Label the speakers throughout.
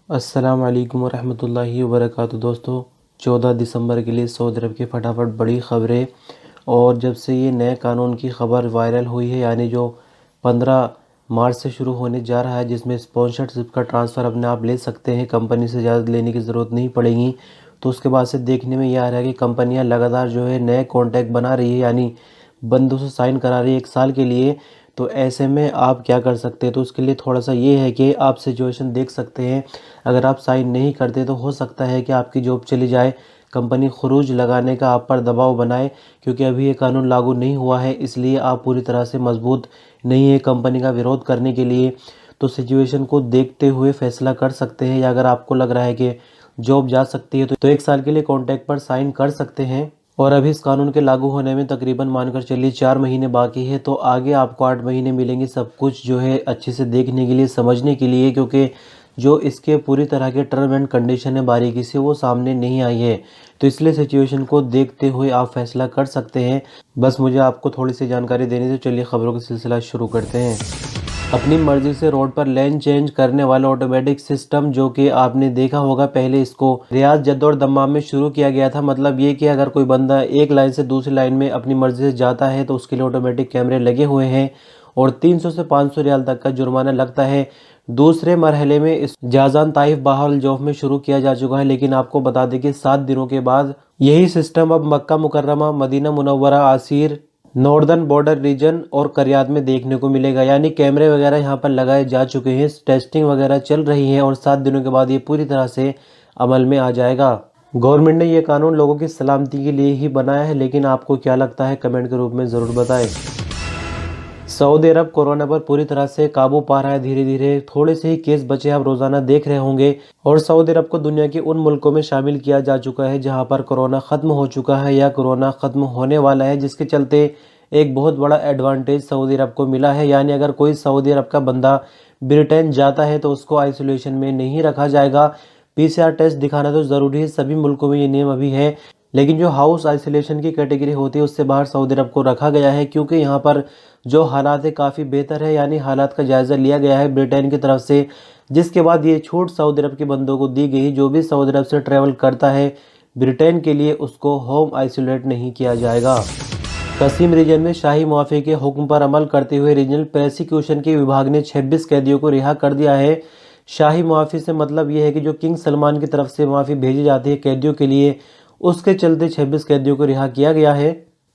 Speaker 1: अस्सलाम वालेकुम रहमतुल्लाहि व बरकातुहू। दोस्तों, 14 दिसंबर के लिए सऊदी अरब की फटाफट बड़ी ख़बरें। और जब से ये नए कानून की ख़बर वायरल हुई है, यानी जो 15 मार्च से शुरू होने जा रहा है, जिसमें स्पॉन्सरशिप का ट्रांसफ़र अपने आप ले सकते हैं, कंपनी से इजाज़त लेने की ज़रूरत नहीं पड़ेगी। तो उसके बाद से देखने में ये आ रहा है कि कंपनियां लगातार जो है नए कॉन्ट्रैक्ट बना रही है, यानी बंदों से साइन करा रही है 1 साल के लिए। तो ऐसे में आप क्या कर सकते हैं? तो उसके लिए थोड़ा सा ये है कि आप सिचुएशन देख सकते हैं। अगर आप साइन नहीं करते तो हो सकता है कि आपकी जॉब चली जाए, कंपनी खरूज लगाने का आप पर दबाव बनाए, क्योंकि अभी ये कानून लागू नहीं हुआ है, इसलिए आप पूरी तरह से मजबूत नहीं है कंपनी का विरोध करने के लिए। तो सिचुएशन को देखते हुए फैसला कर सकते हैं, या अगर आपको लग रहा है कि जॉब जा सकती है तो 1 साल के लिए कॉन्ट्रैक्ट पर साइन कर सकते हैं। और अभी इस कानून के लागू होने में तकरीबन मानकर चलिए 4 महीने बाकी है, तो आगे आपको 8 महीने मिलेंगे सब कुछ जो है अच्छे से देखने के लिए, समझने के लिए, क्योंकि जो इसके पूरी तरह के टर्म एंड कंडीशन है बारीकी से वो सामने नहीं आई है। तो इसलिए सिचुएशन को देखते हुए आप फैसला कर सकते हैं। बस मुझे आपको थोड़ी सी जानकारी देनी थी। चलिए खबरों का सिलसिला शुरू करते हैं। अपनी मर्जी से रोड पर लेन चेंज करने वाला ऑटोमेटिक सिस्टम, जो कि आपने देखा होगा पहले इसको रियाद, जद्दा और दम्माम में शुरू किया गया था। मतलब ये कि अगर कोई बंदा एक लाइन से दूसरी लाइन में अपनी मर्जी से जाता है तो उसके लिए ऑटोमेटिक कैमरे लगे हुए हैं और 300 से 500 रियाल तक का जुर्माना लगता है। दूसरे मरहले में इस जाजान ताइफ बहाल जोफ में शुरू किया जा चुका है, लेकिन आपको बता दें कि 7 दिनों के बाद यही सिस्टम अब Makkah Mukarramah, Madinah Munawwarah, Asir, northern border region और करियात में देखने को मिलेगा। यानी कैमरे वगैरह यहाँ पर लगाए जा चुके हैं, टेस्टिंग वगैरह चल रही है और 7 दिनों के बाद ये पूरी तरह से अमल में आ जाएगा। गवर्नमेंट ने ये कानून लोगों की सलामती के लिए ही बनाया है, लेकिन आपको क्या लगता है कमेंट के रूप में ज़रूर बताएं। सऊदी अरब कोरोना पर पूरी तरह से काबू पा रहा है धीरे धीरे। थोड़े से ही केस बचे आप रोजाना देख रहे होंगे। और सऊदी अरब को दुनिया के उन मुल्कों में शामिल किया जा चुका है जहां पर कोरोना खत्म हो चुका है या कोरोना खत्म होने वाला है, जिसके चलते एक बहुत बड़ा एडवांटेज सऊदी अरब को मिला है। यानी अगर कोई सऊदी अरब का बंदा ब्रिटेन जाता है तो उसको आइसोलेशन में नहीं रखा जाएगा। पीसीआर टेस्ट दिखाना तो ज़रूरी है, सभी मुल्कों में ये नियम अभी है। लेकिन जो हाउस आइसोलेशन की कैटेगरी होती है उससे बाहर सऊदी अरब को रखा गया है, क्योंकि यहाँ पर जो हालात है काफ़ी बेहतर है। यानी हालात का जायज़ा लिया गया है ब्रिटेन की तरफ से, जिसके बाद ये छूट सऊदी अरब के बंदों को दी गई। जो भी सऊदी अरब से ट्रैवल करता है ब्रिटेन के लिए, उसको होम आइसोलेट नहीं किया जाएगा। कसीम रीजन में शाही मुआफ़ी के हुक्म पर अमल करते हुए रीजनल प्रोसिक्यूशन के विभाग ने 26 कैदियों को रिहा कर दिया है। शाही मुआफ़ी से मतलब ये है कि जो किंग सलमान की तरफ से मुआफ़ी भेजी जाती है कैदियों के लिए, उसके चलते 26 कैदियों को रिहा किया गया है।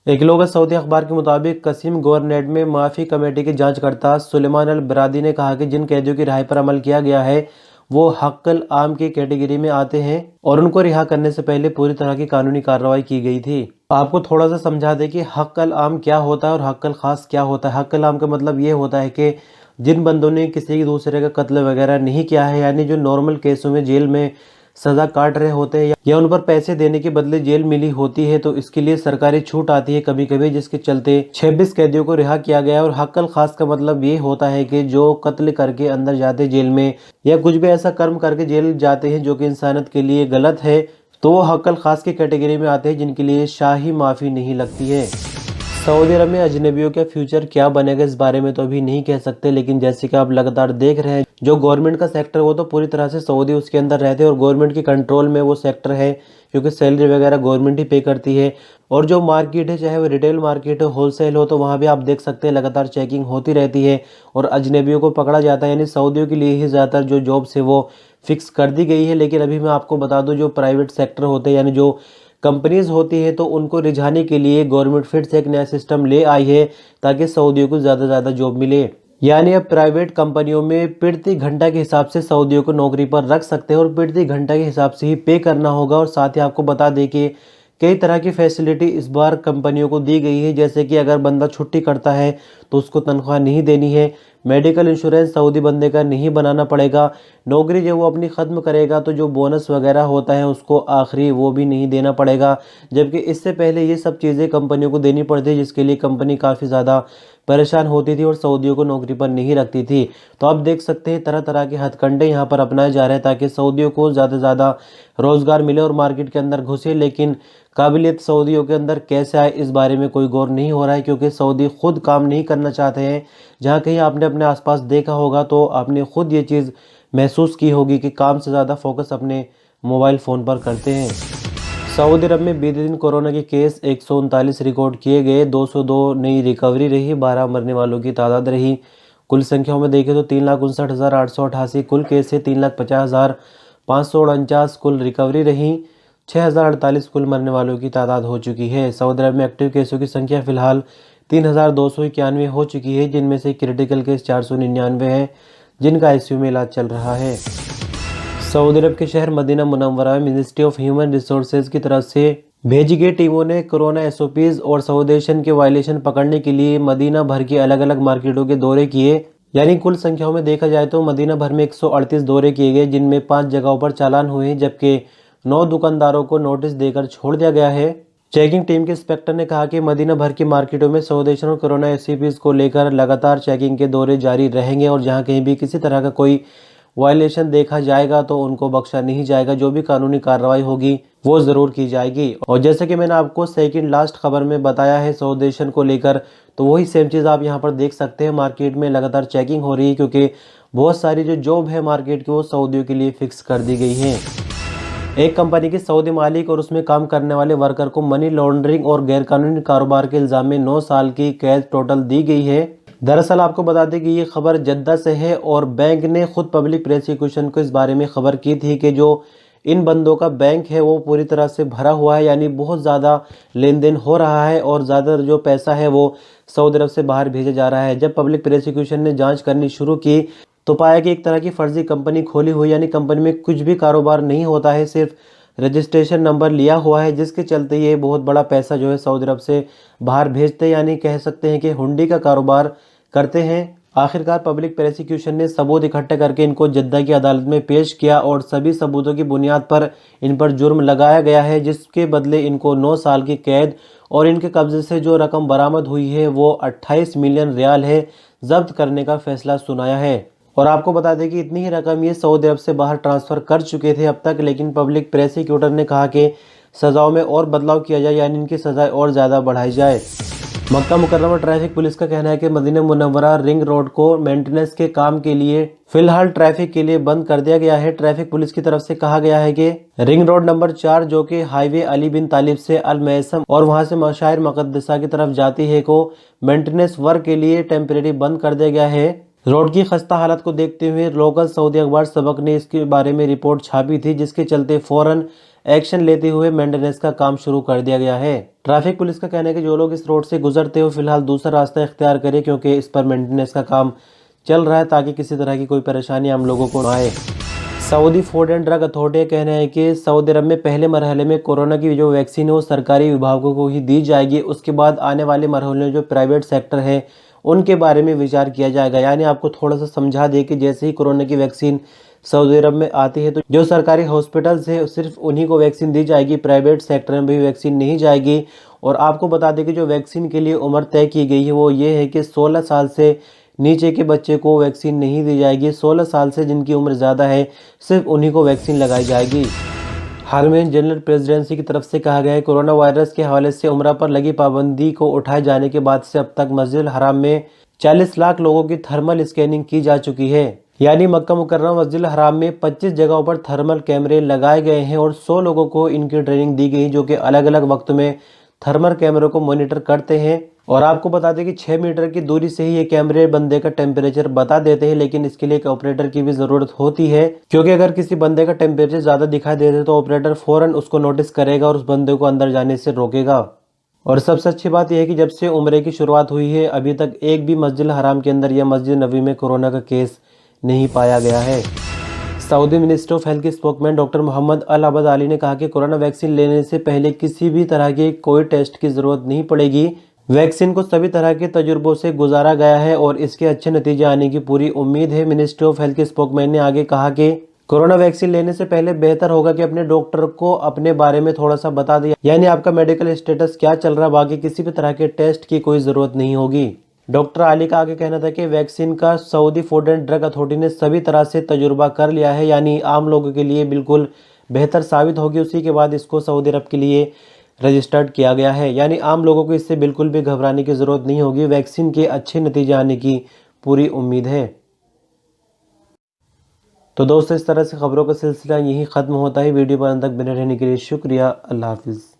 Speaker 1: एक लोग सऊदी अखबार के मुताबिक कसीम गवर्नरेट में माफ़ी कमेटी के जांचकर्ता सुलेमान अल बरादी ने कहा कि जिन कैदियों की रिहाई पर अमल किया गया है वो हक़्क़ुल आम की कैटेगरी में आते हैं और उनको रिहा करने से पहले पूरी तरह की कानूनी कार्रवाई की गई थी। आपको थोड़ा सा समझा दें कि हक़्क़ुल आम क्या होता है और हक़्क़ुल ख़ास क्या होता है। हक़्क़ुल आम का मतलब ये होता है कि जिन बंदों ने किसी दूसरे का कत्ल वगैरह नहीं किया है, यानी जो नॉर्मल केसों में जेल में सज़ा काट रहे होते हैं या उन पर पैसे देने के बदले जेल मिली होती है, तो इसके लिए सरकारी छूट आती है कभी कभी, जिसके चलते 26 कैदियों को रिहा किया गया है। और हक़्क़ुल ख़ास का मतलब ये होता है कि जो कत्ल करके अंदर जाते जेल में या कुछ भी ऐसा कर्म करके जेल जाते हैं जो कि इंसानियत के लिए गलत है, तो वो हक़्क़ुल ख़ास की कैटेगरी में आते हैं, जिनके लिए शाही माफ़ी नहीं लगती है। सऊदी अरब में अजनबियों का फ्यूचर क्या बनेगा इस बारे में तो अभी नहीं कह सकते, लेकिन जैसे कि आप लगातार देख रहे हैं जो गवर्नमेंट का सेक्टर वो तो पूरी तरह से सऊदी उसके अंदर रहते हैं और गवर्नमेंट के कंट्रोल में वो सेक्टर है, क्योंकि सैलरी वगैरह गवर्नमेंट ही पे करती है। और जो मार्केट है, चाहे वो रिटेल मार्केट हो, होलसेल हो, तो वहाँ भी आप देख सकते हैं लगातार चेकिंग होती रहती है और अजनबियों को पकड़ा जाता है। यानी सऊदियों के लिए ही ज़्यादातर जो जॉब्स है वो फिक्स कर दी गई है। लेकिन अभी मैं आपको बता दूँ जो प्राइवेट सेक्टर होते हैं, यानी जो कंपनीज होती है, तो उनको रिझाने के लिए गवर्नमेंट फिर से एक नया सिस्टम ले आई है ताकि सऊदियों को ज़्यादा से ज़्यादा जॉब मिले। यानी अब प्राइवेट कंपनियों में प्रति घंटा के हिसाब से सऊदियों को नौकरी पर रख सकते हैं और प्रति घंटा के हिसाब से ही पे करना होगा। और साथ ही आपको बता दें कि कई तरह की फैसिलिटी इस बार कंपनियों को दी गई है, जैसे कि अगर बंदा छुट्टी करता है तो उसको तनख्वाह नहीं देनी है, मेडिकल इंश्योरेंस सऊदी बंदे का नहीं बनाना पड़ेगा, नौकरी जब वो अपनी ख़त्म करेगा तो जो बोनस वगैरह होता है उसको आखिरी वो भी नहीं देना पड़ेगा। जबकि इससे पहले ये सब चीज़ें कंपनियों को देनी पड़ती है, जिसके लिए कंपनी काफ़ी ज़्यादा परेशान होती थी और सऊदियों को नौकरी पर नहीं रखती थी। तो आप देख सकते हैं तरह तरह के हथकंडे यहाँ पर अपनाए जा रहे हैं ताकि सऊदियों को ज़्यादा से ज़्यादा रोज़गार मिले और मार्केट के अंदर घुसे। लेकिन काबिलियत सऊदियों के अंदर कैसे आए इस बारे में कोई गौर नहीं हो रहा है, क्योंकि सऊदी खुद काम नहीं करना चाहते हैं। जहाँ कहीं आपने अपने आसपास देखा होगा तो आपने खुद ये चीज़ महसूस की होगी कि काम से ज़्यादा फोकस अपने मोबाइल फ़ोन पर करते हैं। सऊदी अरब में बीते दिन कोरोना के केस 139 रिकॉर्ड किए गए, 202 नई रिकवरी रही, 12 मरने वालों की तादाद रही। कुल संख्याओं में देखें तो 3,59,888 कुल केस है, 3,50,549 कुल रिकवरी रही, 6,048 कुल मरने वालों की तादाद हो चुकी है। सऊदी अरब में एक्टिव केसों की संख्या फिलहाल 3,291 हो चुकी है, जिनमें से क्रिटिकल केस 499 है, जिनका आईसीयू में इलाज चल रहा है। सऊदी अरब के शहर मदीना मुनव्वरा में मिनिस्ट्री ऑफ ह्यूमन रिसोर्सेज की तरफ से भेजी गई टीमों ने कोरोना एसओपीज और सऊदेशन के वायलेशन पकड़ने के लिए मदीना भर की अलग अलग मार्केटों के दौरे किए। यानी कुल संख्याओं में देखा जाए तो मदीना भर में 138 दौरे किए गए, जिनमें 5 जगहों पर चालान हुए, जबकि 9 दुकानदारों को नोटिस देकर छोड़ दिया गया है। चेकिंग टीम के इंस्पेक्टर ने कहा कि मदीना भर की मार्केटों में सऊदेशन और कोरोना एसओपीज को लेकर लगातार चेकिंग के दौरे जारी रहेंगे और जहां कहीं भी किसी तरह का कोई वायलेशन देखा जाएगा तो उनको बख्शा नहीं जाएगा। जो भी कानूनी कार्रवाई होगी वो जरूर की जाएगी। और जैसे कि मैंने आपको सेकंड लास्ट खबर में बताया है सऊदेशन को लेकर, तो वही सेम चीज़ आप यहाँ पर देख सकते हैं। मार्केट में लगातार चेकिंग हो रही है क्योंकि बहुत सारी जो जॉब है मार्केट की वो सऊदियों के लिए फिक्स कर दी गई है। एक कंपनी के सऊदी मालिक और उसमें काम करने वाले वर्कर को मनी लॉन्ड्रिंग और गैरकानूनी कारोबार के इल्जाम में 9 साल की कैद टोटल दी गई है। दरअसल आपको बता दें कि ये खबर जद्दा से है और बैंक ने खुद पब्लिक प्रोसिक्यूशन को इस बारे में खबर की थी कि जो इन बंदों का बैंक है वो पूरी तरह से भरा हुआ है, यानी बहुत ज़्यादा लेन देन हो रहा है और ज़्यादा जो पैसा है वो सऊदी अरब से बाहर भेजा जा रहा है। जब पब्लिक प्रोसिक्यूशन ने जांच करनी शुरू की तो पाया कि एक तरह की फर्जी कंपनी खोली हुई, यानी कंपनी में कुछ भी कारोबार नहीं होता है, सिर्फ रजिस्ट्रेशन नंबर लिया हुआ है, जिसके चलते ये बहुत बड़ा पैसा जो है सऊदी अरब से बाहर भेजते हैं, यानी कह सकते हैं कि हुंडी का कारोबार करते हैं। आखिरकार पब्लिक प्रोसिक्यूशन ने सबूत इकट्ठे करके इनको जद्दा की अदालत में पेश किया और सभी सबूतों की बुनियाद पर इन पर जुर्म लगाया गया है, जिसके बदले इनको 9 साल की कैद और इनके कब्जे से जो रकम बरामद हुई है वो 28 मिलियन रियाल है, जब्त करने का फैसला सुनाया है। और आपको बता दें कि इतनी ही रकम ये सऊदी अरब से बाहर ट्रांसफ़र कर चुके थे अब तक, लेकिन पब्लिक प्रोसिक्यूटर ने कहा कि सज़ाओं में और बदलाव किया जाए, यानी इनकी सज़ाएं और ज़्यादा बढ़ाई जाए। मक्का मुकर्रमा ट्रैफिक पुलिस का कहना है कि मदीना मुनव्वरा रिंग रोड को मेंटेनेंस के काम के लिए फिलहाल ट्रैफिक के लिए बंद कर दिया गया है। ट्रैफिक पुलिस की तरफ से कहा गया है कि रिंग रोड नंबर 4 जो कि हाईवे अली बिन तालिब से अल मैसम और वहां से मशायर मुकद्दसा की तरफ जाती है को मेंटेनेंस वर्क के लिए टेम्परेरी बंद कर दिया गया है। रोड की खस्ता हालत को देखते हुए लोकल सऊदी अखबार सबक ने इसके बारे में रिपोर्ट छापी थी, जिसके चलते फौरन एक्शन लेते हुए मेंटेनेंस का काम शुरू कर दिया गया है। ट्रैफिक पुलिस का कहना है कि जो लोग इस रोड से गुजरते हो फिलहाल दूसरा रास्ता इख्तियार करें, क्योंकि इस पर मेंटेनेंस का काम चल रहा है ताकि किसी तरह की कोई परेशानी हम लोगों को न आए। Saudi food and drug authority का कहना है कि सऊदी अरब में पहले मरहले में कोरोना की जो वैक्सीन है वो सरकारी विभागों को ही दी जाएगी। उसके बाद आने वाले मरहले में जो प्राइवेट सेक्टर है उनके बारे में विचार किया जाएगा। यानी आपको थोड़ा सा समझा दे कि जैसे ही कोरोना की वैक्सीन सऊदी अरब में आती है तो जो सरकारी हॉस्पिटल्स है सिर्फ उन्हीं को वैक्सीन दी जाएगी, प्राइवेट सेक्टर में भी वैक्सीन नहीं जाएगी। और आपको बता दें कि जो वैक्सीन के लिए उम्र तय की गई है वो ये है कि 16 साल से नीचे के बच्चे को वैक्सीन नहीं दी जाएगी। 16 साल से जिनकी उम्र ज़्यादा है सिर्फ उन्हीं को वैक्सीन लगाई जाएगी। हाल में जनरल प्रेसिडेंसी की तरफ से कहा गया है कोरोना वायरस के हवाले से उम्र पर लगी पाबंदी को उठाए जाने के बाद से अब तक मस्जिद हराम में 40 लाख लोगों की थर्मल स्कैनिंग की जा चुकी है। यानी मक्का मुकर्रमा मस्जिद हराम में 25 जगहों पर थर्मल कैमरे लगाए गए हैं और 100 लोगों को इनकी ट्रेनिंग दी गई जो कि अलग अलग वक्त में थर्मल कैमरों को मॉनिटर करते हैं। और आपको बता दें कि 6 मीटर की दूरी से ही ये कैमरे बंदे का टेम्परेचर बता देते हैं, लेकिन इसके लिए एक ऑपरेटर की भी ज़रूरत होती है, क्योंकि अगर किसी बंदे का टेम्परेचर ज़्यादा दिखाई दे तो ऑपरेटर फ़ौरन उसको नोटिस करेगा और उस बंदे को अंदर जाने से रोकेगा। और सबसे अच्छी बात यह है कि जब से उम्रे की शुरुआत हुई है अभी तक एक भी मस्जिद हराम के अंदर या मस्जिद नबी में कोरोना का केस नहीं पाया गया है। सऊदी मिनिस्टर ऑफ हेल्थ के स्पोकमैन डॉक्टर मोहम्मद अल अबद अली ने कहा कि कोरोना वैक्सीन लेने से पहले किसी भी तरह के कोई टेस्ट की ज़रूरत नहीं पड़ेगी। वैक्सीन को सभी तरह के तजुर्बों से गुजारा गया है और इसके अच्छे नतीजे आने की पूरी उम्मीद है। मिनिस्ट्री ऑफ हेल्थ के स्पोकमैन ने आगे कहा कि कोरोना वैक्सीन लेने से पहले बेहतर होगा कि अपने डॉक्टर को अपने बारे में थोड़ा सा बता दें, यानी आपका मेडिकल स्टेटस क्या चल रहा है, बाकी किसी भी तरह के टेस्ट की कोई ज़रूरत नहीं होगी। डॉक्टर अली का आगे कहना था कि वैक्सीन का Saudi food and drug authority ने सभी तरह से तजुर्बा कर लिया है, यानी आम लोगों के लिए बिल्कुल बेहतर साबित होगी। उसी के बाद इसको सऊदी अरब के लिए रजिस्टर्ड किया गया है, यानी आम लोगों को इससे बिल्कुल भी घबराने की ज़रूरत नहीं होगी। वैक्सीन के अच्छे नतीजे आने की पूरी उम्मीद है। तो दोस्तों इस तरह से ख़बरों का सिलसिला यहीं ख़त्म होता है। वीडियो पर अंत तक बने रहने के लिए शुक्रिया। अल्लाह हाफ़िज़।